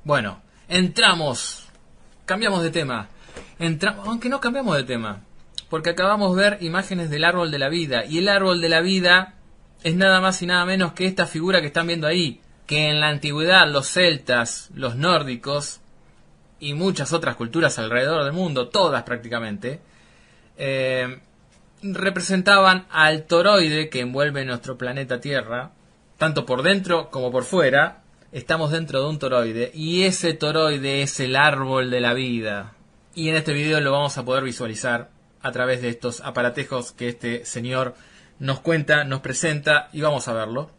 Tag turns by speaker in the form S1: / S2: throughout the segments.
S1: Bueno, cambiamos de tema. Aunque no cambiamos de tema, porque acabamos de ver imágenes del árbol de la vida. Y el árbol de la vida es nada más y nada menos que esta figura que están viendo ahí. Que en la antigüedad los celtas, los nórdicos y muchas otras culturas alrededor del mundo, todas prácticamente, representaban al toroide que envuelve nuestro planeta Tierra, tanto por dentro como por fuera. Estamos dentro de un toroide y ese toroide es el árbol de la vida. Y en este video lo vamos a poder visualizar a través de estos aparatejos que este señor nos cuenta, nos presenta y vamos a verlo.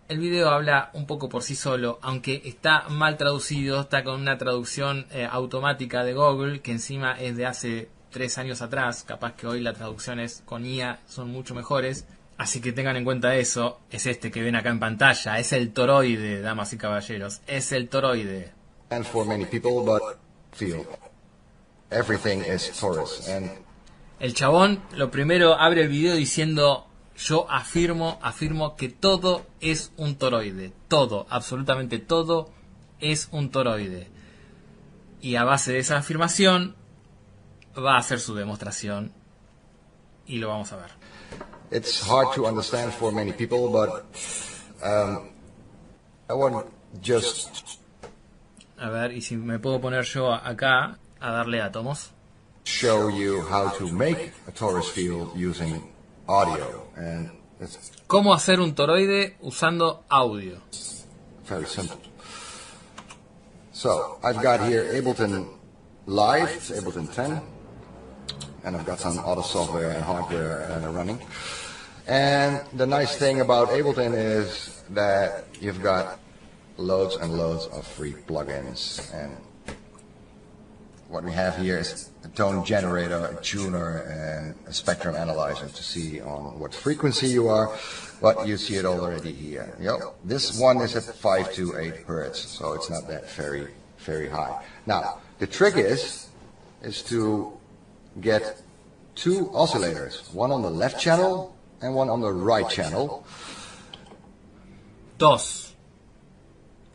S1: El video habla un poco por sí solo, aunque está mal traducido, está con una traducción automática de Google, que encima es de hace 3 años atrás. Capaz que hoy las traducciones con IA son mucho mejores. Así que tengan en cuenta eso. Es este que ven acá en pantalla. Es el toroide, damas y caballeros. Es el toroide.
S2: And for many people, but feel everything is Taurus. And
S1: el chabón lo primero abre el video diciendo: yo afirmo que todo es un toroide. Todo, absolutamente todo es un toroide. Y a base de esa afirmación va a hacer su demostración. Y lo vamos a ver.
S2: It's hard to understand for many people, but I want just
S1: a ver, y si me puedo poner yo acá a darle átomos.
S2: Show you how to make a torus field using audio, and it's
S1: ¿Cómo hacer un toroide usando audio?
S2: very simple. So I've got here Ableton Live, it's Ableton 10, and I've got some other software and hardware running. And the nice thing about Ableton is that you've got loads and loads of free plugins. And what we have here is a tone generator, a tuner, and a spectrum analyzer to see on what frequency you are. But you see it already here. This one is at 528 hertz, so it's not that very high. Now, the trick is to get 2 oscillators, one on the left channel and one on the right channel.
S1: 2.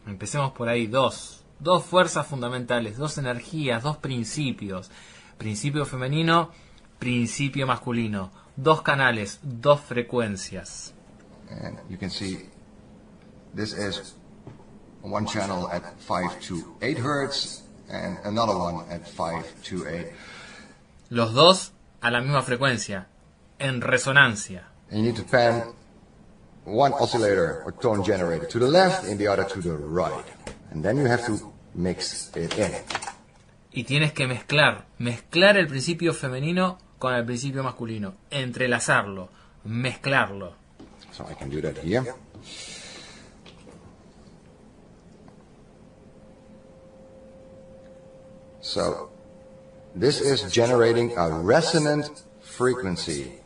S1: Empecemos por ahí, 2. 2 fuerzas fundamentales, 2 energías, 2 principios. Principio femenino, principio masculino. 2 canales, 2 frecuencias.
S2: And you can see this is one channel at 528 hertz and another one at 528.
S1: Los dos a la misma frecuencia, en resonancia.
S2: And you need to pan one oscillator or tone generator to the left and the other to the right. And then you have to mix it in.
S1: Y tienes que mezclar el principio femenino con el principio masculino. Entrelazarlo, mezclarlo.
S2: So I can do that here. So this is generating a resonant frequency.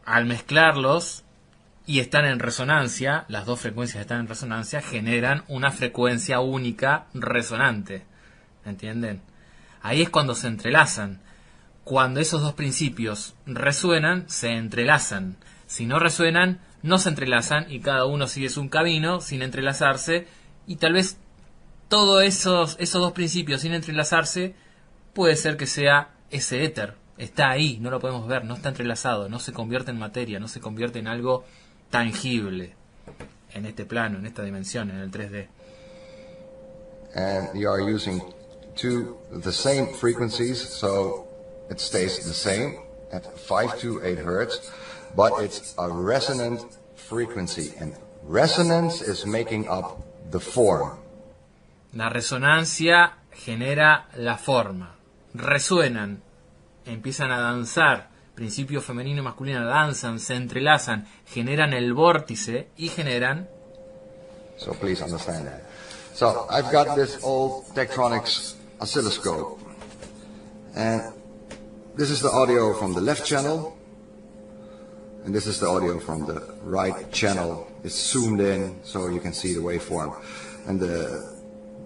S1: Al mezclarlos y están en resonancia, las 2 frecuencias están en resonancia, generan una frecuencia única resonante. ¿Entienden? Ahí es cuando se entrelazan. Cuando esos 2 principios resuenan, se entrelazan. Si no resuenan, no se entrelazan y cada uno sigue su camino sin entrelazarse. Y tal vez todos esos 2 principios sin entrelazarse, puede ser que sea ese éter. Está ahí, no lo podemos ver, no está entrelazado, no se convierte en materia, no se convierte en algo tangible en este plano, en esta dimensión, en el 3D.
S2: And you are using the same frequencies, so it stays the same at 528 hertz, but it's a resonant frequency, and resonance is making up the form.
S1: La resonancia genera la forma. Resuenan, empiezan a danzar, principio femenino y masculino danzan, se entrelazan, generan el vórtice y generan...
S2: So please understand that. So I've got this old Tektronix oscilloscope, and this is the audio from the left channel, and this is the audio from the right channel. It's zoomed in so you can see the waveform, and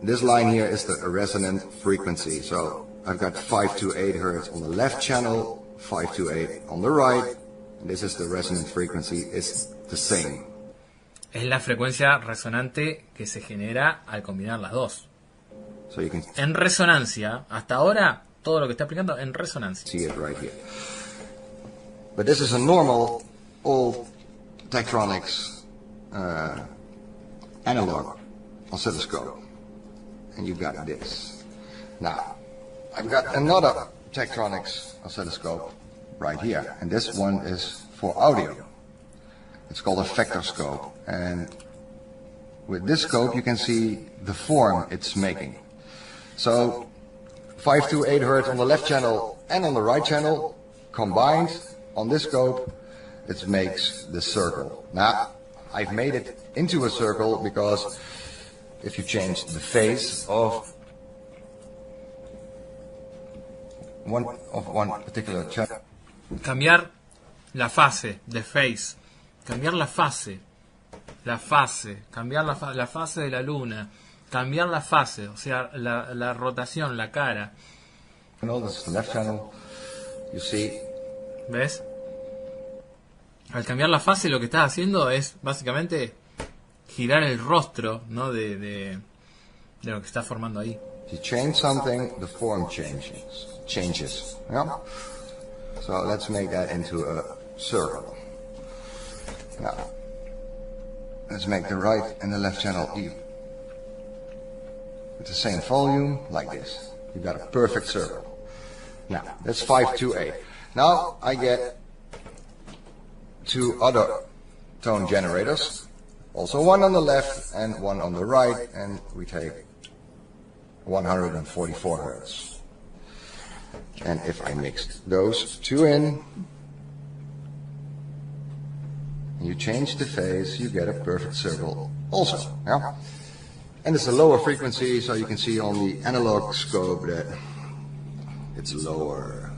S2: this line here is the resonant frequency. So I've got 528 hertz on the left channel, 528 on the right, and this is the resonant frequency. It's the same.
S1: Es la frecuencia resonante que se genera al combinar las dos.
S2: So you can
S1: En resonancia. Hasta ahora, todo lo que está aplicando en resonancia.
S2: see it right here. But this is a normal old Tektronix analog oscilloscope. And you got this. Now, I've got another Tektronix oscilloscope right here. And this one is for audio. It's called a vectorscope. And with this scope you can see the form it's making. So 528 Hz on the left channel and on the right channel combined on this scope, it makes the circle. Now, I've made it into a circle because if you change the phase of one particular channel,
S1: Cambiar la fase de phase. Cambiar la fase. Cambiar la fase de la luna. Cambiar la fase, o sea, la rotación, la cara.
S2: this is the left channel, you see.
S1: ¿Ves? Al cambiar la fase lo que estás haciendo es básicamente girar el rostro, ¿no? de lo que está formando ahí.
S2: If you change something, the form changes. Yeah? So let's make that into a circle. Now, let's make the right and the left channel even. With the same volume, like this. You've got a perfect circle. Now, that's 528. Now I get two other tone generators. Also one on the left and one on the right, and we take 144 Hz. And if I mix those two in, you change the phase, you get a perfect circle also. Yeah? And it's a lower frequency, so you can see on the analog scope that it's lower.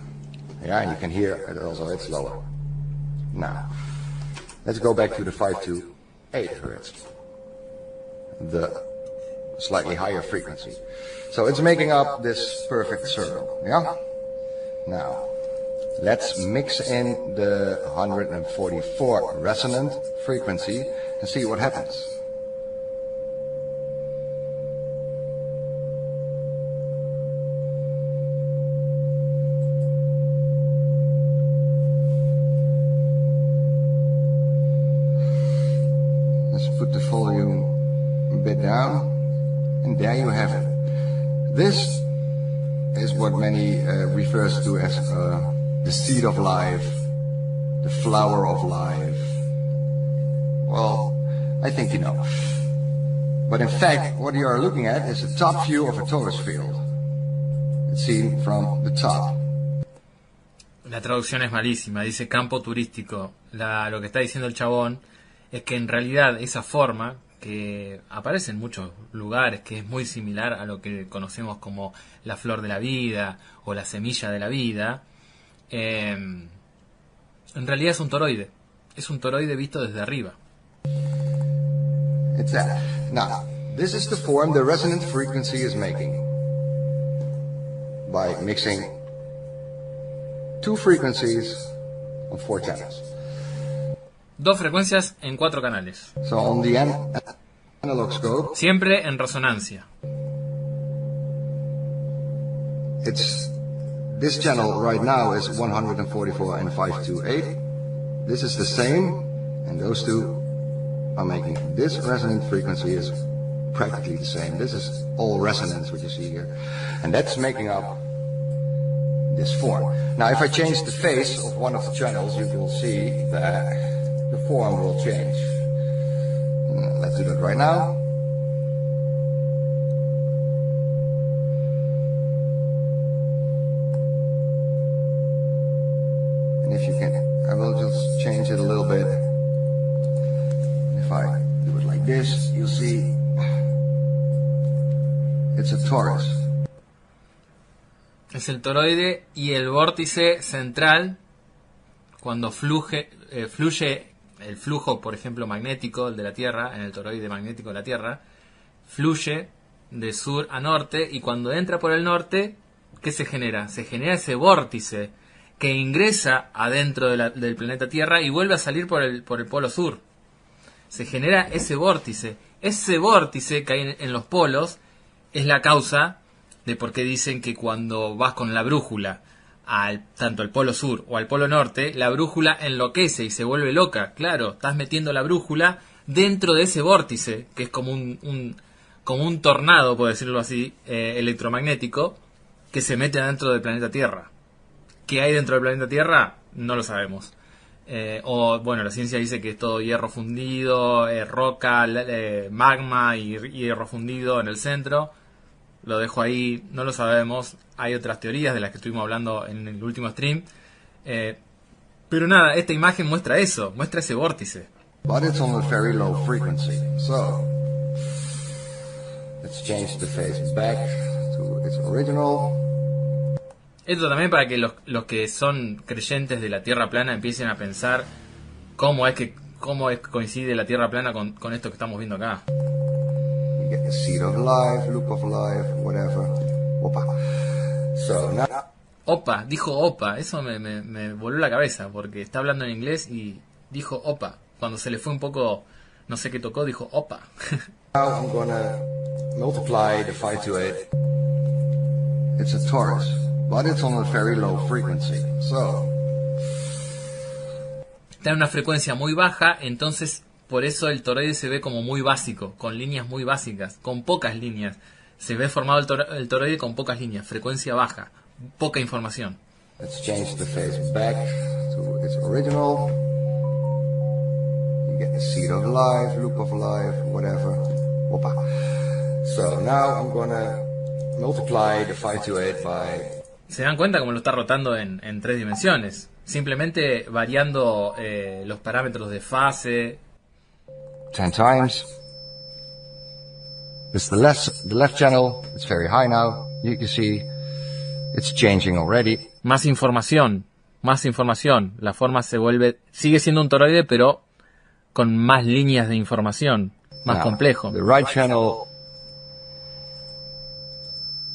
S2: Yeah, and you can hear it also, it's lower. Now, let's go back to the 528 Hz. The slightly higher frequency. So it's making up this perfect circle. Yeah? Now, let's mix in the 144 resonant frequency and see what happens. Let's put the volume a bit down, and there you have it. This is what many refers to as the seed of life, the flower of life. Well, I think you know. But in fact, what you are looking at is a top view of a torus field. It's seen from the top.
S1: La traducción es malísima, dice campo turístico. Lo que está diciendo el chabón es que en realidad esa forma, que aparece en muchos lugares, que es muy similar a lo que conocemos como la flor de la vida o la semilla de la vida, en realidad es un toroide. Es un toroide visto desde arriba.
S2: It's that. Now, this is the form the resonant frequency is making by mixing two frequencies on 4 channels.
S1: Dos frecuencias en 4 canales.
S2: So on the analog scope,
S1: Siempre en resonancia.
S2: it's this channel right now is 144 and 528. This is the same, and those two are making this resonant frequency is practically the same. This is all resonance, what you see here, and that's making up this form. Now, if I change the phase of one of the channels, you will see that the form will change. Let's do that right now. And if you can, I will just change it a little bit. If I do it like this, you'll see it's a torus.
S1: Es el toroide y el vórtice central, cuando fluye el flujo, por ejemplo, magnético, el de la Tierra, en el toroide magnético de la Tierra, fluye de sur a norte, y cuando entra por el norte, ¿qué se genera? Se genera ese vórtice que ingresa adentro del planeta Tierra y vuelve a salir por el polo sur. Se genera ese vórtice. Ese vórtice que hay en los polos es la causa de por qué dicen que cuando vas con la brújula tanto al polo sur o al polo norte, la brújula enloquece y se vuelve loca. Claro, estás metiendo la brújula dentro de ese vórtice, que es como como un tornado, por decirlo así, electromagnético, que se mete dentro del planeta Tierra. ¿Qué hay dentro del planeta Tierra? No lo sabemos. O bueno, la ciencia dice que es todo hierro fundido, roca, magma y hierro fundido en el centro. Lo dejo ahí, no lo sabemos. Hay otras teorías de las que estuvimos hablando en el último stream. Pero nada, esta imagen muestra eso, muestra ese vórtice.
S2: But it's on a very low frequency. So, let's change the phase back to its original.
S1: Esto también para que los que son creyentes de la Tierra plana empiecen a pensar cómo es que coincide la Tierra plana con esto que estamos viendo acá.
S2: You get the seed of life, loop of life, whatever. Opa. So now.
S1: Opa, dijo opa, eso me voló la cabeza porque está hablando en inglés y dijo opa. Cuando se le fue un poco, no sé qué tocó, dijo opa.
S2: Now I'm gonna multiply the 528. It's a torus, but it's on a very low frequency. So.
S1: Está en una frecuencia muy baja, entonces por eso el toroide se ve como muy básico, con líneas muy básicas, con pocas líneas. Se ve formado el toroide con pocas líneas, frecuencia baja, poca información.
S2: Let's change the phase back to its original. You get the seed of life, loop of life, whatever. Opa. So now I'm gonna multiply the 528 by.
S1: ¿Se dan cuenta cómo lo está rotando en 3 dimensiones? Simplemente variando los parámetros de fase.
S2: 10 times. It's the left channel. It's very high now. You can see it's changing already.
S1: Más información, más información. La forma sigue siendo un toroide, pero con más líneas de información, más complejo.
S2: The right channel.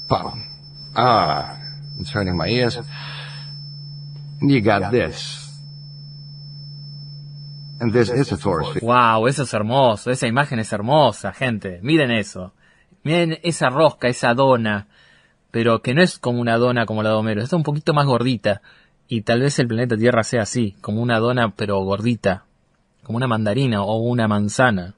S2: Bam. It's hurting my ears. You got this. And this is a torus.
S1: Wow, eso es hermoso. Esa imagen es hermosa, gente. Miren eso. Miren esa rosca, esa dona. Pero que no es como una dona como la de Homero. Es un poquito más gordita. Y tal vez el planeta Tierra sea así. Como una dona pero gordita. Como una mandarina o una manzana.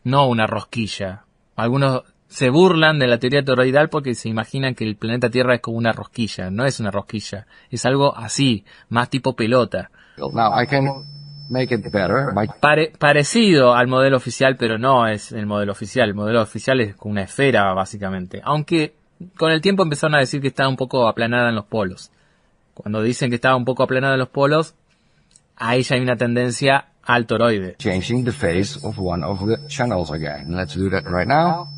S1: No una rosquilla. Algunos se burlan de la teoría toroidal porque se imaginan que el planeta Tierra es como una rosquilla. No es una rosquilla. Es algo así. Más tipo pelota.
S2: Now I can make it better.
S1: Parecido al modelo oficial, pero no es el modelo oficial. El modelo oficial es una esfera, básicamente. Aunque con el tiempo empezaron a decir que estaba un poco aplanada en los polos. Cuando dicen que estaba un poco aplanada en los polos, ahí ya hay una tendencia al toroide.
S2: Changing the phase of one of the channels again. Let's do that right now.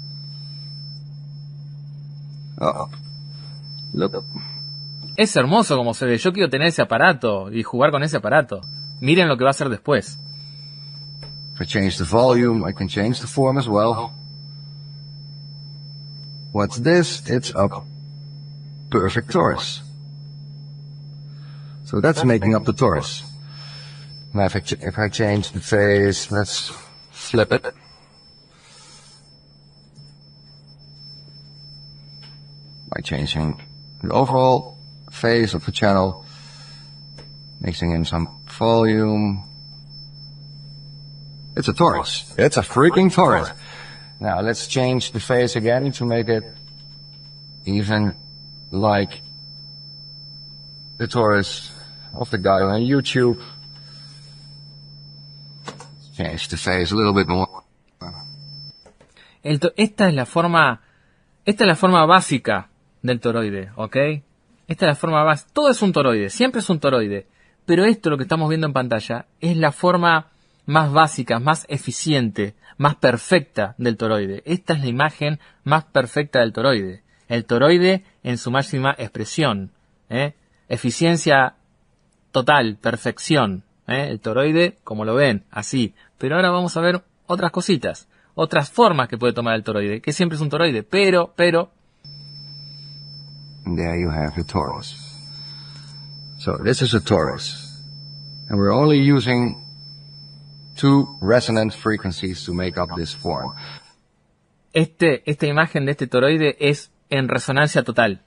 S2: Oh, look.
S1: Es hermoso como se ve. Yo quiero tener ese aparato y jugar con ese aparato. Miren lo que va a hacer después.
S2: If I change the volume, I can change the form as well. What's this? It's a perfect torus. So that's making up the torus. Now if I change the phase, let's flip it. By changing the overall phase of the channel, mixing in some volume. It's a torus. It's a freaking torus. Now let's change the phase again to make it even like the torus of the guy on YouTube. Let's change the phase a little bit more.
S1: Esta es la forma básica del toroide, ¿ok? Esta es la forma básica. Todo es un toroide, siempre es un toroide. Pero esto, lo que estamos viendo en pantalla, es la forma más básica, más eficiente, más perfecta del toroide. Esta es la imagen más perfecta del toroide. El toroide en su máxima expresión. Eficiencia total, perfección. El toroide, como lo ven, así. Pero ahora vamos a ver otras cositas. Otras formas que puede tomar el toroide. Que siempre es un toroide. Pero...
S2: There you have the torus. So this is a torus. And we're only using 2 resonant frequencies to make up this form.
S1: Esta imagen de este toroide es en resonancia total.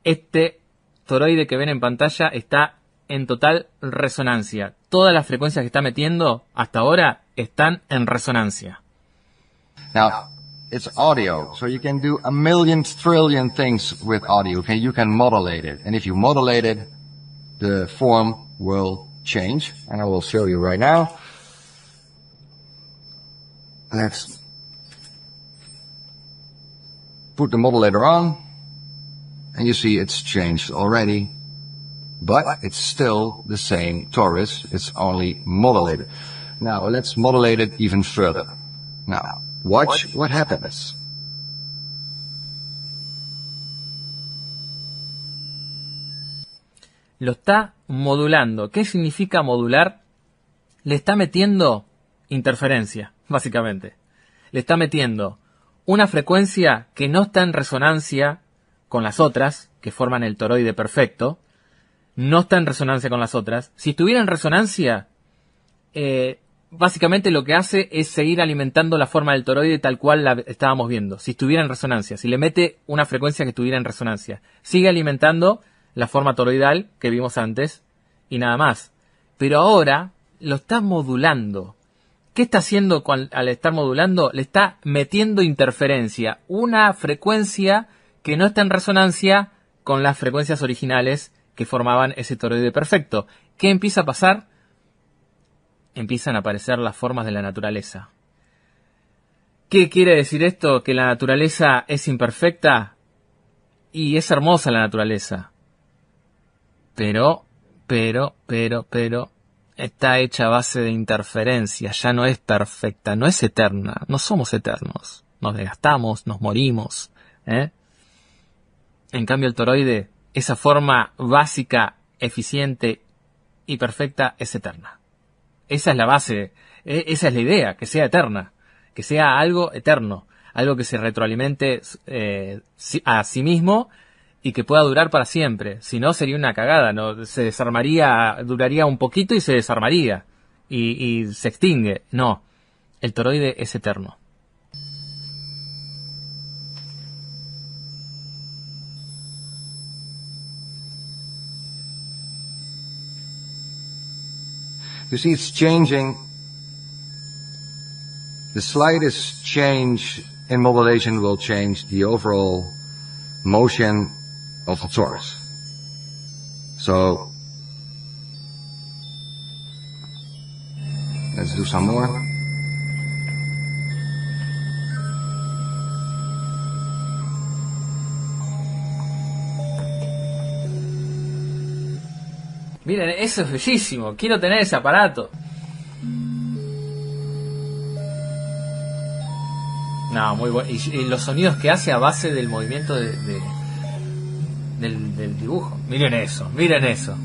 S1: Este toroide que ven en pantalla está en total resonancia. Todas las frecuencias que está metiendo hasta ahora están en resonancia.
S2: Now, it's audio, so you can do a million trillion things with audio. Okay, you can modulate it, and if you modulate it, the form will change, and I will show you right now. Let's put the modulator on, and you see it's changed already, but it's still the same torus, it's only modulated. Now, let's modulate it even further. Now, watch what happens.
S1: Lo está modulando. ¿Qué significa modular? Le está metiendo interferencia, básicamente. Le está metiendo una frecuencia que no está en resonancia con las otras, que forman el toroide perfecto. No está en resonancia con las otras. Si estuviera en resonancia, básicamente lo que hace es seguir alimentando la forma del toroide tal cual la estábamos viendo. Si estuviera en resonancia, si le mete una frecuencia que estuviera en resonancia, sigue alimentando la forma toroidal que vimos antes y nada más. Pero ahora lo está modulando. ¿Qué está haciendo al estar modulando? Le está metiendo interferencia, una frecuencia que no está en resonancia con las frecuencias originales que formaban ese toroide perfecto. ¿Qué empieza a pasar? Empiezan a aparecer las formas de la naturaleza. ¿Qué quiere decir esto? ¿Que la naturaleza es imperfecta? Y es hermosa la naturaleza. Pero, está hecha a base de interferencia, ya no es perfecta, no es eterna, no somos eternos. Nos desgastamos, nos morimos. En cambio el toroide, esa forma básica, eficiente y perfecta es eterna. Esa es la base, esa es la idea, que sea eterna, que sea algo eterno, algo que se retroalimente a sí mismo y que pueda durar para siempre. Si no, sería una cagada, ¿no? Se desarmaría, duraría un poquito y se desarmaría. Y se extingue. No, el toroide es eterno.
S2: You see, it's changing. The slightest change in modulation will change the overall motion of the torus. So, let's do some more.
S1: Miren, eso es bellísimo. Quiero tener ese aparato. No, muy bueno. Y los sonidos que hace a base del movimiento del dibujo. Miren eso, miren eso.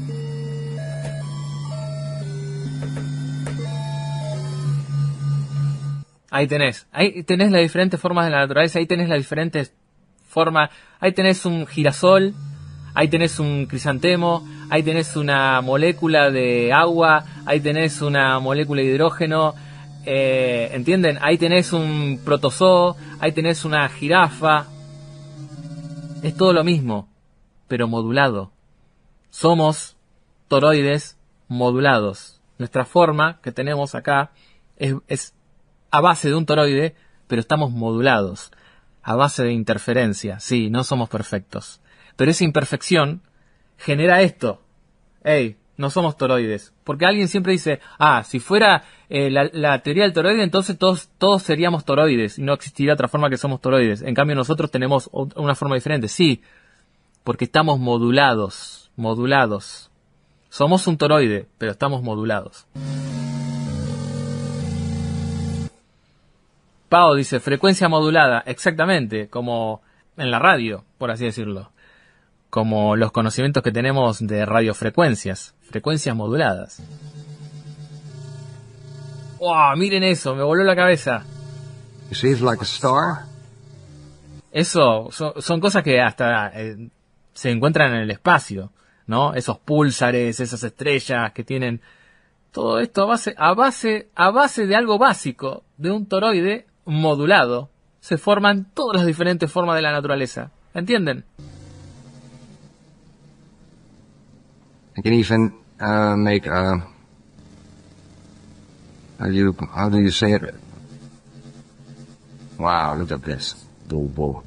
S1: Ahí tenés las diferentes formas de la naturaleza, ahí tenés las diferentes formas, ahí tenés un girasol, ahí tenés un crisantemo, ahí tenés una molécula de agua, ahí tenés una molécula de hidrógeno, ¿entienden? Ahí tenés un protozoo, ahí tenés una jirafa. Es todo lo mismo, pero modulado. Somos toroides modulados. Nuestra forma que tenemos acá es a base de un toroide, pero estamos modulados. A base de interferencia. Sí, no somos perfectos. Pero esa imperfección genera esto. Hey, no somos toroides. Porque alguien siempre dice, si fuera la teoría del toroide, entonces todos seríamos toroides y no existiría otra forma que somos toroides. En cambio nosotros tenemos una forma diferente. Sí, porque estamos modulados. Somos un toroide, pero estamos modulados. Pau dice, frecuencia modulada. Exactamente, como en la radio, por así decirlo. Como los conocimientos que tenemos de radiofrecuencias. Frecuencias moduladas. ¡Wow! Miren eso, me voló la cabeza.
S2: You see, it's like a star.
S1: Eso son cosas que hasta se encuentran en el espacio, ¿no? Esos púlsares, esas estrellas que tienen todo esto a base de algo básico, de un toroide modulado, se forman todas las diferentes formas de la naturaleza. ¿Entienden?
S2: I can even make a... How do you say it? Wow, look at this. Bulbo.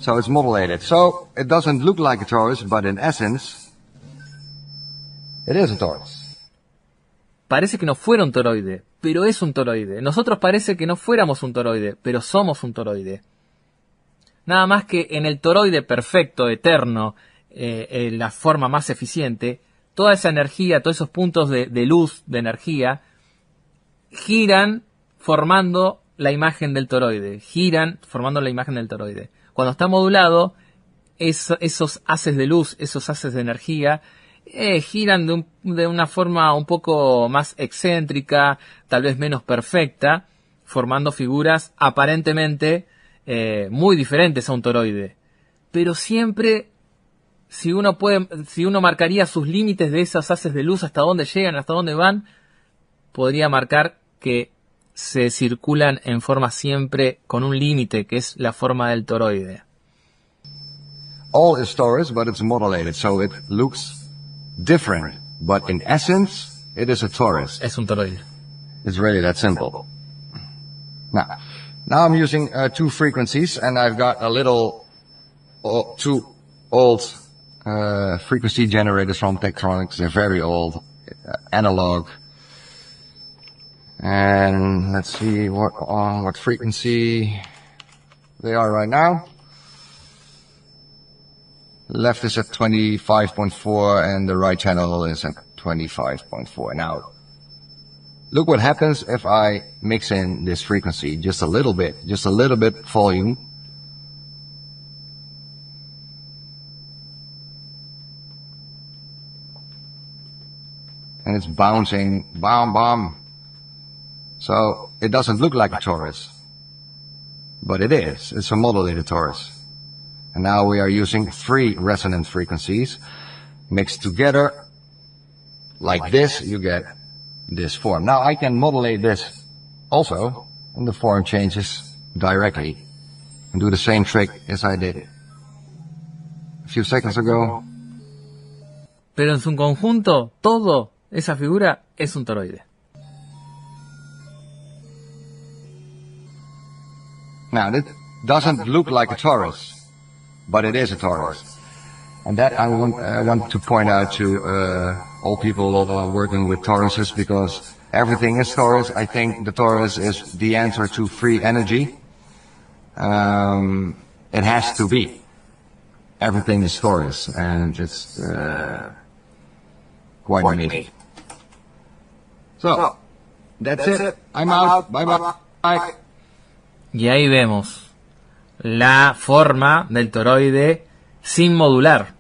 S2: So it's modulated. So it doesn't look like a torus, but in essence, it is a torus.
S1: Parece que no fuera un toroide, pero es un toroide. Nosotros parece que no fuéramos un toroide, pero somos un toroide. Nada más que en el toroide perfecto, eterno, la forma más eficiente, toda esa energía, todos esos puntos de luz, de energía, giran formando la imagen del toroide. Giran formando la imagen del toroide. Cuando está modulado, esos haces de luz, esos haces de energía, giran de una forma un poco más excéntrica, tal vez menos perfecta, formando figuras aparentemente muy diferentes a un toroide. Pero siempre, si uno marcaría sus límites de esos haces de luz, hasta dónde llegan, hasta dónde van, podría marcar que se circulan en forma siempre con un límite, que es la forma del toroide.
S2: All is torus, but it's modulated, so it looks different. But in essence, it is a torus.
S1: Es un toroide.
S2: It's really that simple. Now I'm using two frequencies, and I've got a little two old frequency generators from Tektronix. They're very old, analog. And let's see what frequency they are right now. Left is at 25.4 and the right channel is at 25.4. Now, look what happens if I mix in this frequency just a little bit volume. And it's bouncing, bam, bam. So it doesn't look like a torus, but it is. It's a modulated torus. And now we are using 3 resonant frequencies mixed together. Like this, you get this form. Now I can modulate this also, and the form changes directly. And do the same trick as I did a few seconds ago.
S1: Pero en su conjunto, todo esa figura es un toroide.
S2: Now, it doesn't look like a torus, but it is a torus. And that I want to point out to all people working with toruses, because everything is torus. I think the torus is the answer to free energy. It has to be. Everything is torus, and it's quite amazing. So, that's it. I'm out. Bye-bye. Bye.
S1: Y ahí vemos la forma del toroide sin modular.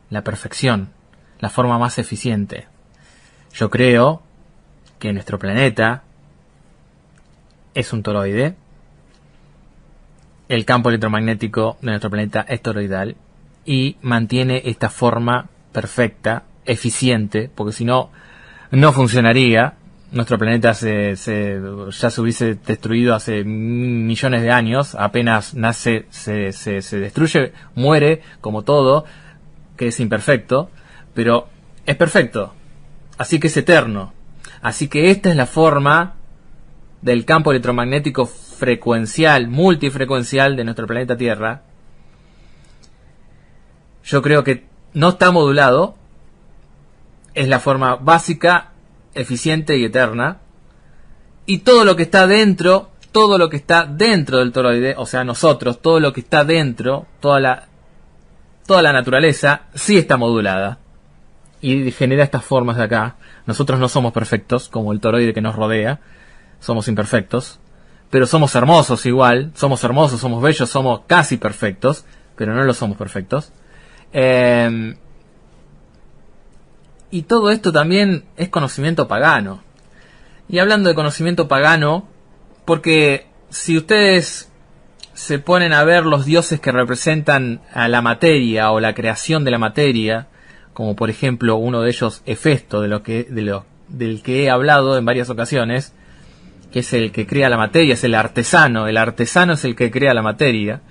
S1: La perfección. La forma más eficiente. Yo creo que nuestro planeta es un toroide. El campo electromagnético de nuestro planeta es toroidal. Y mantiene esta forma perfecta, eficiente, porque si no, no funcionaría. Nuestro planeta ya se hubiese destruido hace millones de años. Apenas nace, se destruye, muere, como todo, que es imperfecto, pero es perfecto, así que es eterno. Así que esta es la forma del campo electromagnético frecuencial, multifrecuencial de nuestro planeta Tierra. Yo creo que no está modulado, es la forma básica, eficiente y eterna, y todo lo que está dentro del toroide, o sea nosotros, todo lo que está dentro, toda la naturaleza, sí está modulada y genera estas formas de acá. Nosotros no somos perfectos como el toroide que nos rodea, somos imperfectos, pero somos hermosos igual, somos hermosos, somos bellos, somos casi perfectos, pero no lo somos perfectos. Y todo esto también es conocimiento pagano. Y hablando de conocimiento pagano, porque si ustedes se ponen a ver los dioses que representan a la materia o la creación de la materia, como por ejemplo uno de ellos, Hefesto, del que he hablado en varias ocasiones, que es el que crea la materia, es el artesano es el que crea la materia.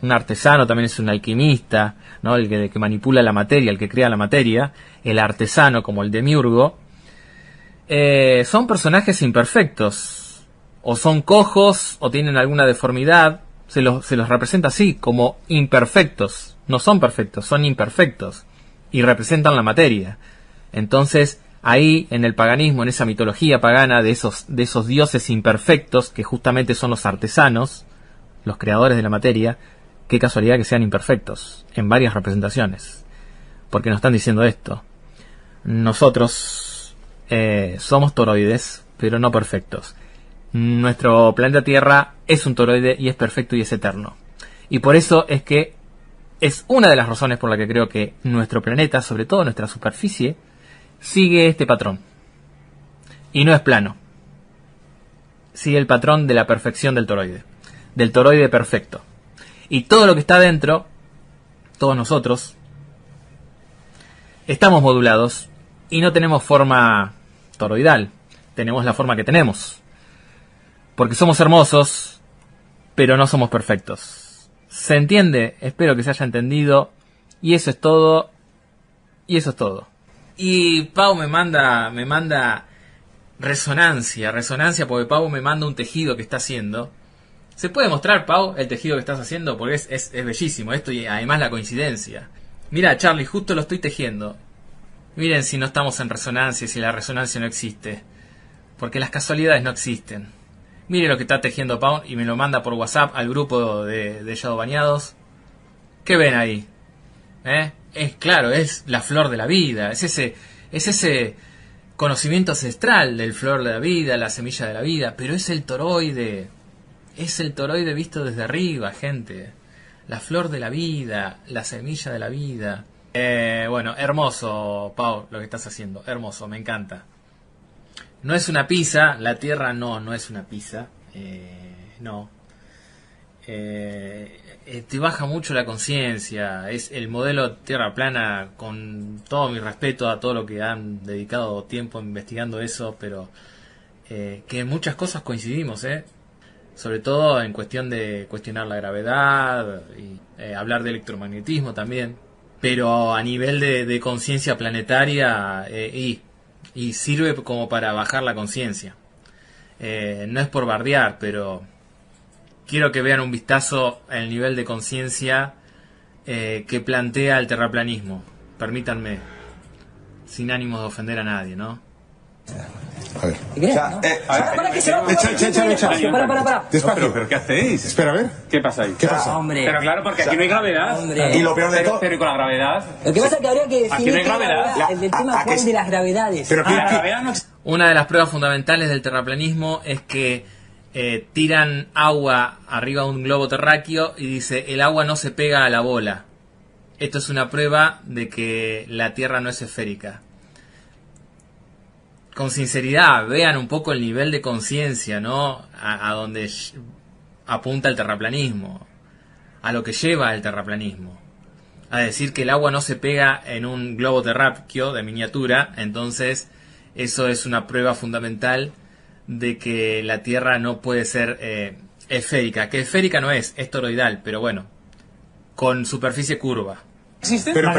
S1: Un artesano también es un alquimista, ¿no? el que manipula la materia, el que crea la materia. El artesano, como el demiurgo, son personajes imperfectos, o son cojos, o tienen alguna deformidad. Se los representa así, como imperfectos. No son perfectos, son imperfectos, y representan la materia. Entonces, ahí en el paganismo, en esa mitología pagana de esos dioses imperfectos, que justamente son los artesanos, los creadores de la materia, qué casualidad que sean imperfectos en varias representaciones, porque nos están diciendo esto: nosotros somos toroides, pero no perfectos. Nuestro planeta Tierra es un toroide y es perfecto y es eterno, y por eso es que es una de las razones por la que creo que nuestro planeta, sobre todo nuestra superficie, sigue este patrón y no es plano, sigue el patrón de la perfección del toroide perfecto. Y todo lo que está dentro, todos nosotros, estamos modulados y no tenemos forma toroidal, tenemos la forma que tenemos, porque somos hermosos, pero no somos perfectos. ¿Se entiende? Espero que se haya entendido. Y eso es todo. Y Pau me manda resonancia, porque Pau me manda un tejido que está haciendo. ¿Se puede mostrar, Pau, el tejido que estás haciendo? Porque es bellísimo esto, y además la coincidencia. Mira, Charlie, justo lo estoy tejiendo. Miren si no estamos en resonancia, si la resonancia no existe. Porque las casualidades no existen. Miren lo que está tejiendo Pau y me lo manda por WhatsApp al grupo de Shadow Bañados. ¿Qué ven ahí? Es claro, es la flor de la vida. Es ese conocimiento ancestral del flor de la vida, la semilla de la vida. Pero es el toroide. Es el toroide visto desde arriba, gente. La flor de la vida, la semilla de la vida. Bueno, hermoso, Pau, lo que estás haciendo. Hermoso, me encanta. No es una pizza, la Tierra no es una pizza. No. Te baja mucho la conciencia. Es el modelo Tierra plana, con todo mi respeto a todo lo que han dedicado tiempo investigando eso, pero que en muchas cosas coincidimos, sobre todo en cuestión de cuestionar la gravedad y hablar de electromagnetismo también, pero a nivel de conciencia planetaria y sirve como para bajar la conciencia. No es por bardear, pero quiero que vean un vistazo al nivel de conciencia que plantea el terraplanismo. Permítanme, sin ánimo de ofender a nadie, ¿no?
S3: A ver. Para. Despacio.
S4: ¿Pero qué hacéis?
S3: Espera, a ver.
S4: ¿Qué pasa ahí?
S3: ¿Qué pasa?
S5: Hombre.
S4: Pero claro, porque aquí no hay gravedad.
S5: Hombre.
S3: Y lo peor de todo...
S4: Pero ¿y con la gravedad?
S5: Lo que pasa es que habría que
S4: Aquí no hay gravedad.
S5: el tema Juan de las gravedades.
S3: Pero
S4: La gravedad no...
S1: Una de las pruebas fundamentales del terraplanismo es que tiran agua arriba de un globo terráqueo y dice: el agua no se pega a la bola. Esto es una prueba de que la Tierra no es esférica. Con sinceridad, vean un poco el nivel de conciencia, ¿no? A donde apunta el terraplanismo, a lo que lleva el terraplanismo. A decir que el agua no se pega en un globo terráqueo de miniatura. Entonces eso es una prueba fundamental de que la Tierra no puede ser esférica. Que esférica no es toroidal, pero bueno, con superficie curva.
S5: ¿Existe?
S3: Pero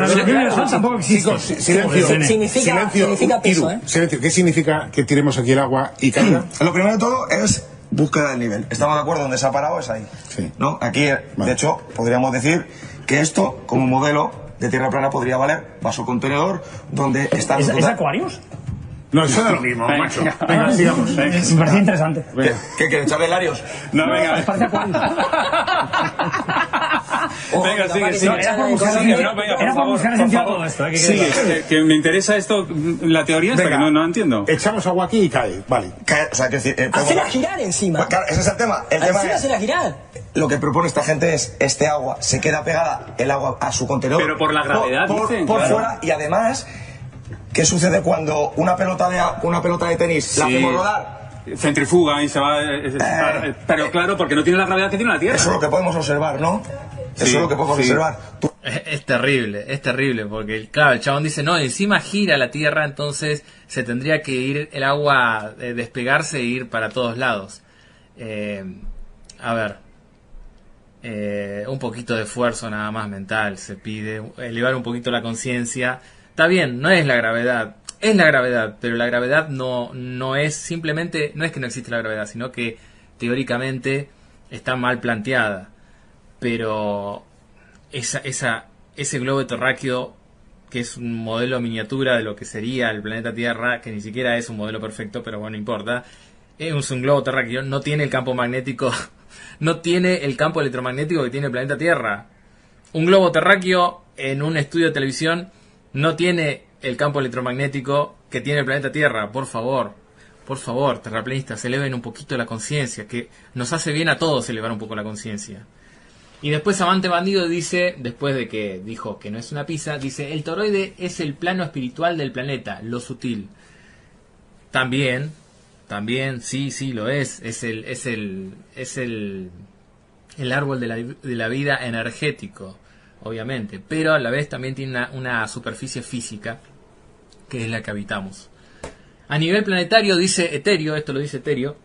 S5: tampoco existe. Significa peso,
S3: Silencio. ¿Qué significa que tiremos aquí el agua y caiga?
S6: Lo primero de todo es búsqueda del nivel. Estamos de acuerdo, donde se ha parado es ahí.
S3: Sí.
S6: ¿No? Aquí, de hecho, podríamos decir que esto, como modelo de tierra plana, podría valer vaso contenedor, donde están...
S7: ¿Es Aquarius?
S3: No, eso da lo mismo, macho. Venga, sigamos.
S7: Me parecía interesante.
S6: ¿Qué quieres, echarle Larios?
S4: No, venga.
S7: Parece Aquarius.
S4: Venga, sigue.
S7: Era por buscar sentido a todo esto.
S4: Que me interesa esto, la teoría esta,
S3: Venga.
S4: que no entiendo.
S3: Echamos agua aquí y cae, vale.
S6: O sea, que decir...
S5: Hacerla girar encima.
S6: Pues claro, ese es el tema. El tema
S5: Encima
S6: es...
S5: hacerla girar.
S6: Lo que propone esta gente es, este agua se queda pegada, el agua a su contenedor.
S4: Pero por la gravedad, dicen,
S6: por
S4: claro.
S6: fuera, y además... ¿Qué sucede cuando una pelota de tenis la hacemos rodar?
S4: Centrifuga y se va... pero claro, porque no tiene la gravedad que tiene la Tierra.
S6: Eso es lo que podemos observar, ¿no? Eso es lo que podemos observar.
S1: Es terrible, porque claro, el chabón dice, no, encima gira la Tierra, entonces se tendría que ir el agua, despegarse e ir para todos lados. A ver, un poquito de esfuerzo nada más mental se pide, elevar un poquito la conciencia. Está bien, no es la gravedad, es la gravedad, pero la gravedad no es simplemente, no es que no existe la gravedad, sino que teóricamente está mal planteada. Pero ese globo terráqueo, que es un modelo miniatura de lo que sería el planeta Tierra, que ni siquiera es un modelo perfecto, pero bueno, no importa, es un globo terráqueo, no tiene el campo magnético, no tiene el campo electromagnético que tiene el planeta Tierra. Un globo terráqueo en un estudio de televisión no tiene el campo electromagnético que tiene el planeta Tierra. Por favor, terraplanistas, eleven un poquito la conciencia, que nos hace bien a todos elevar un poco la conciencia. Y después Amante Bandido dice, después de que dijo que no es una pizza, dice, el toroide es el plano espiritual del planeta, lo sutil. También, sí lo es. Es el árbol de la vida energético, obviamente. Pero a la vez también tiene una superficie física, que es la que habitamos. A nivel planetario, dice Eterio, esto lo dice Eterio,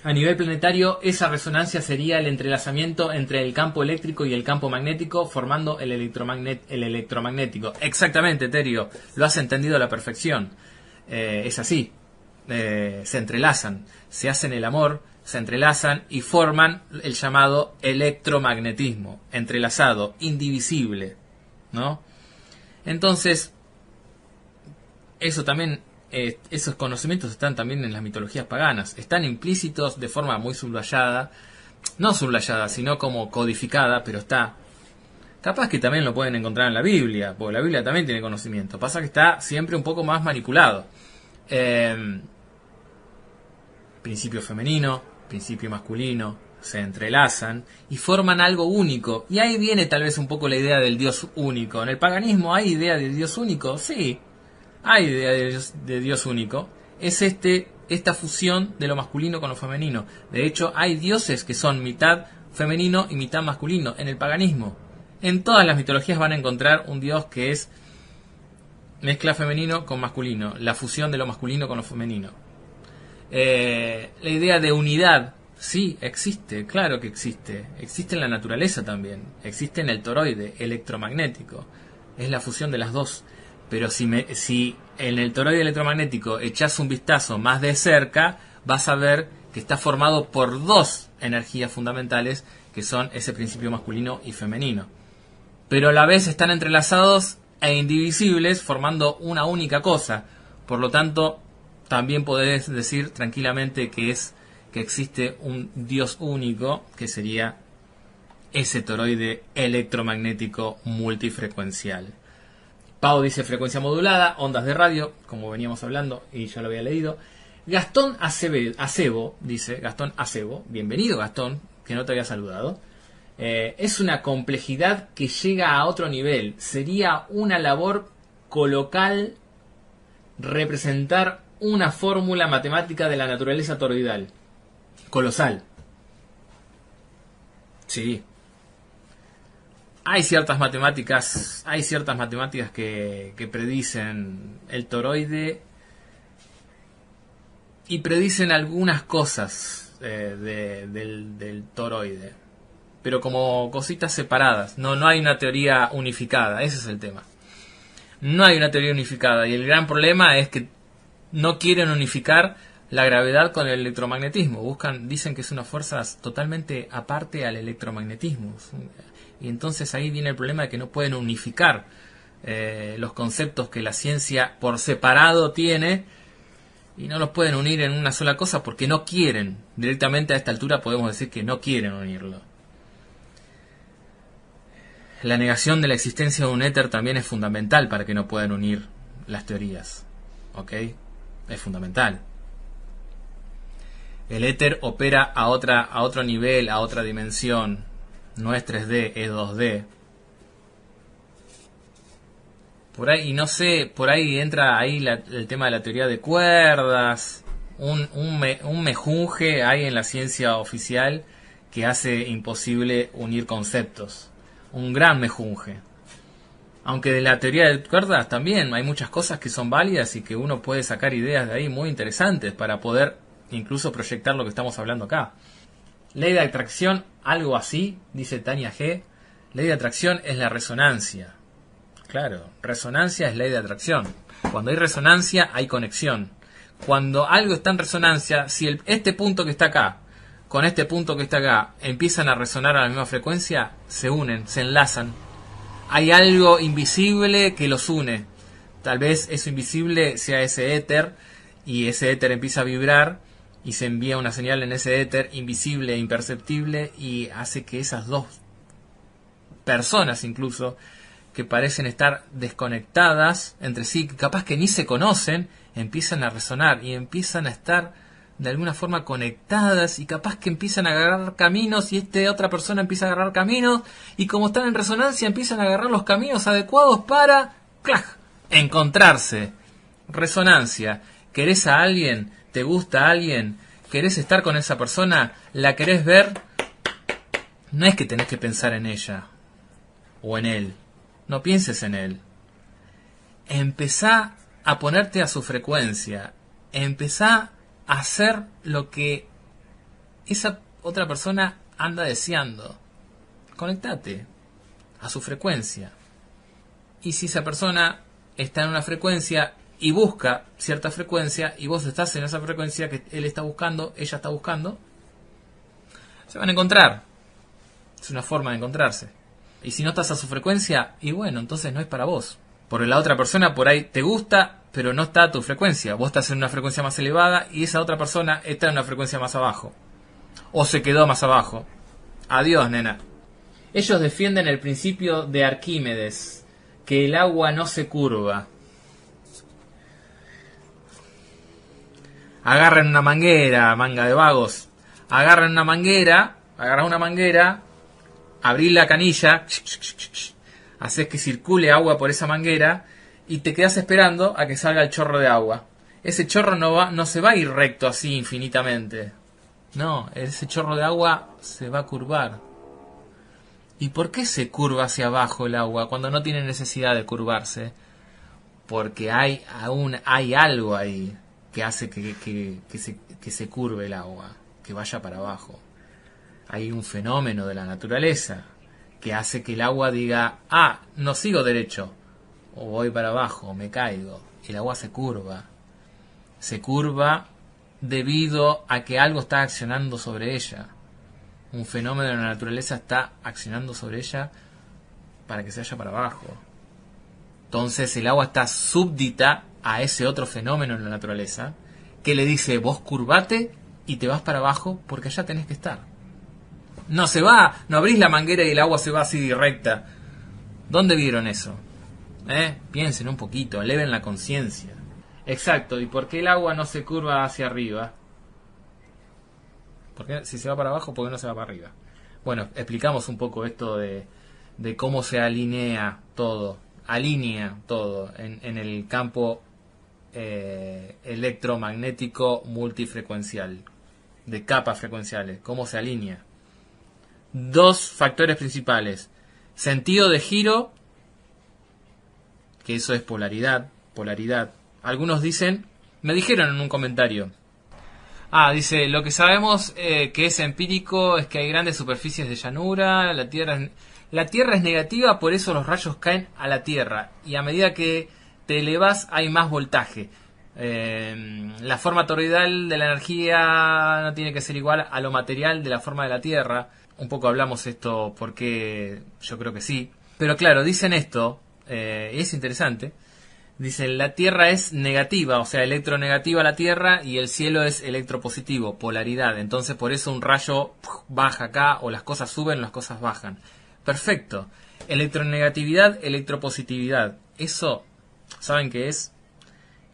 S1: a nivel planetario esa resonancia sería el entrelazamiento entre el campo eléctrico y el campo magnético, formando el electromagnético. Exactamente, Eterio, lo has entendido a la perfección. Es así, se entrelazan, se hacen el amor, se entrelazan y forman el llamado electromagnetismo, entrelazado, indivisible, ¿no? Entonces, eso también... esos conocimientos están también en las mitologías paganas, están implícitos de forma muy sublayada, no sublayada, sino como codificada, pero está. Capaz que también lo pueden encontrar en la Biblia, porque la Biblia también tiene conocimiento, pasa que está siempre un poco más manipulado. Principio femenino, principio masculino, se entrelazan y forman algo único, y ahí viene tal vez un poco la idea del Dios único. En el paganismo hay idea de Dios único, sí. Hay idea de Dios único. Es esta fusión de lo masculino con lo femenino. De hecho, hay dioses que son mitad femenino y mitad masculino en el paganismo. En todas las mitologías van a encontrar un dios que es mezcla femenino con masculino, la fusión de lo masculino con lo femenino. La idea de unidad, sí, existe, claro que existe. Existe en la naturaleza también. Existe en el toroide electromagnético. Es la fusión de las dos. Pero si en el toroide electromagnético echas un vistazo más de cerca, vas a ver que está formado por dos energías fundamentales, que son ese principio masculino y femenino. Pero a la vez están entrelazados e indivisibles, formando una única cosa. Por lo tanto, también podés decir tranquilamente que existe un Dios único, que sería ese toroide electromagnético multifrecuencial. Pau dice frecuencia modulada, ondas de radio, como veníamos hablando y ya lo había leído. Gastón Acebo, dice Gastón Acebo, bienvenido Gastón, que no te había saludado. Es una complejidad que llega a otro nivel. Sería una labor colocal representar una fórmula matemática de la naturaleza toroidal. Colosal. Sí. Hay ciertas matemáticas que predicen el toroide y predicen algunas cosas del toroide, pero como cositas separadas. No hay una teoría unificada, ese es el tema. No hay una teoría unificada y el gran problema es que no quieren unificar la gravedad con el electromagnetismo. Dicen que es una fuerza totalmente aparte al electromagnetismo. Y entonces ahí viene el problema de que no pueden unificar los conceptos que la ciencia por separado tiene y no los pueden unir en una sola cosa porque no quieren. Directamente a esta altura podemos decir que no quieren unirlo. La negación de la existencia de un éter también es fundamental para que no puedan unir las teorías. ¿Ok? Es fundamental. El éter opera a otro nivel, a otra dimensión. No es 3D, es 2D. Por ahí, y no sé, por ahí entra ahí el tema de la teoría de cuerdas. Un mejunje hay en la ciencia oficial que hace imposible unir conceptos. Un gran mejunje. Aunque de la teoría de cuerdas también hay muchas cosas que son válidas y que uno puede sacar ideas de ahí muy interesantes para poder incluso proyectar lo que estamos hablando acá. Ley de atracción, algo así, dice Tania G. Ley de atracción es la resonancia. Claro, resonancia es ley de atracción. Cuando hay resonancia hay conexión. Cuando algo está en resonancia, si este punto que está acá con este punto que está acá empiezan a resonar a la misma frecuencia, se unen, se enlazan. Hay algo invisible que los une. Tal vez eso invisible sea ese éter, y ese éter empieza a vibrar y se envía una señal en ese éter invisible e imperceptible y hace que esas dos personas incluso que parecen estar desconectadas entre sí, capaz que ni se conocen, empiezan a resonar y empiezan a estar de alguna forma conectadas y capaz que empiezan a agarrar caminos y otra persona empieza a agarrar caminos y como están en resonancia empiezan a agarrar los caminos adecuados para ¡clac! Encontrarse. Resonancia. ¿Querés a alguien? ¿Te gusta a alguien? ¿Querés estar con esa persona? ¿La querés ver? No es que tenés que pensar en ella o en él. No pienses en él. Empezá a ponerte a su frecuencia. Empezá a hacer lo que esa otra persona anda deseando. Conectate a su frecuencia. Y si esa persona está en una frecuencia y busca cierta frecuencia y vos estás en esa frecuencia que él está buscando, ella está buscando, se van a encontrar. Es una forma de encontrarse. Y si no estás a su frecuencia, y bueno, entonces no es para vos. Porque la otra persona por ahí te gusta, pero no está a tu frecuencia. Vos estás en una frecuencia más elevada y esa otra persona está en una frecuencia más abajo. O se quedó más abajo. Adiós, nena. Ellos defienden el principio de Arquímedes, que el agua no se curva. Agarran una manguera, manga de vagos. Agarran una manguera, abrís la canilla, haces que circule agua por esa manguera y te quedas esperando a que salga el chorro de agua. Ese chorro no se va a ir recto así infinitamente. No, ese chorro de agua se va a curvar. ¿Y por qué se curva hacia abajo el agua cuando no tiene necesidad de curvarse? Porque hay algo ahí que hace que se curve el agua, que vaya para abajo. Hay un fenómeno de la naturaleza que hace que el agua diga, no sigo derecho, o voy para abajo, o me caigo. El agua se curva. Se curva debido a que algo está accionando sobre ella. Un fenómeno de la naturaleza está accionando sobre ella para que se vaya para abajo. Entonces el agua está súbdita a ese otro fenómeno en la naturaleza que le dice, vos curvate y te vas para abajo porque allá tenés que estar. No abrís la manguera y el agua se va así recta. ¿Dónde vieron eso? Piensen un poquito, eleven la conciencia. Exacto, ¿y por qué el agua no se curva hacia arriba? ¿Por qué si se va para abajo, por qué no se va para arriba? Bueno, explicamos un poco esto de cómo se alinea todo en el campo electromagnético multifrecuencial, de capas frecuenciales, cómo se alinea. Dos factores principales: sentido de giro, que eso es polaridad. Algunos me dijeron en un comentario, dice, lo que sabemos que es empírico es que hay grandes superficies de llanura, la Tierra es negativa, por eso los rayos caen a la Tierra, y a medida que te elevas hay más voltaje. La forma toroidal de la energía no tiene que ser igual a lo material de la forma de la Tierra. Un poco hablamos esto porque yo creo que sí. Pero claro, dicen esto, y es interesante. Dicen, la Tierra es negativa, o sea, electronegativa la Tierra, y el cielo es electropositivo, polaridad. Entonces por eso un rayo baja acá, o las cosas suben o las cosas bajan. Perfecto. Electronegatividad, electropositividad. Eso, ¿saben qué es?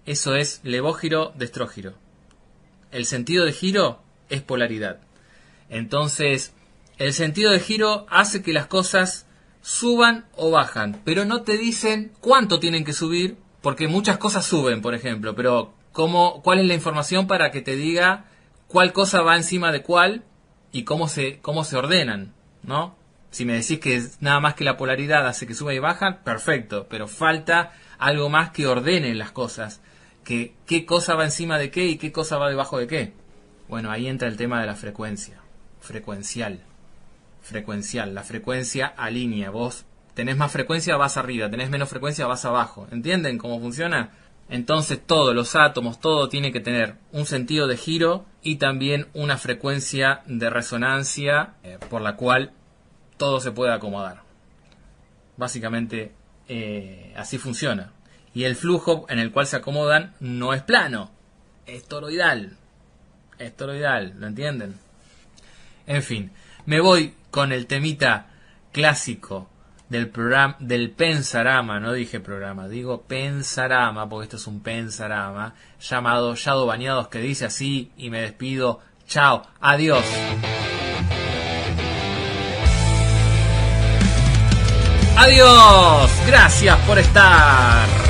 S1: Eso es levógiro, destrógiro. El sentido de giro es polaridad. Entonces, el sentido de giro hace que las cosas suban o bajan, pero no te dicen cuánto tienen que subir, porque muchas cosas suben, por ejemplo, pero ¿cuál es la información para que te diga cuál cosa va encima de cuál y cómo se ordenan, ¿no? Si me decís que nada más que la polaridad hace que suba y baja, perfecto, pero falta algo más que ordene las cosas, que qué cosa va encima de qué y qué cosa va debajo de qué. Bueno, ahí entra el tema de la frecuencia, frecuencial, la frecuencia alinea, vos tenés más frecuencia, vas arriba, tenés menos frecuencia, vas abajo, ¿entienden cómo funciona? Entonces todos los átomos, todo tiene que tener un sentido de giro y también una frecuencia de resonancia por la cual todo se puede acomodar. Básicamente así funciona. Y el flujo en el cual se acomodan no es plano, es toroidal. Es toroidal, ¿lo entienden? En fin, me voy con el temita clásico del programa, del pensarama, no dije programa, digo pensarama, porque esto es un pensarama, llamado Shadow Bañados, que dice así, y me despido. Chao, adiós. Adiós, gracias por estar.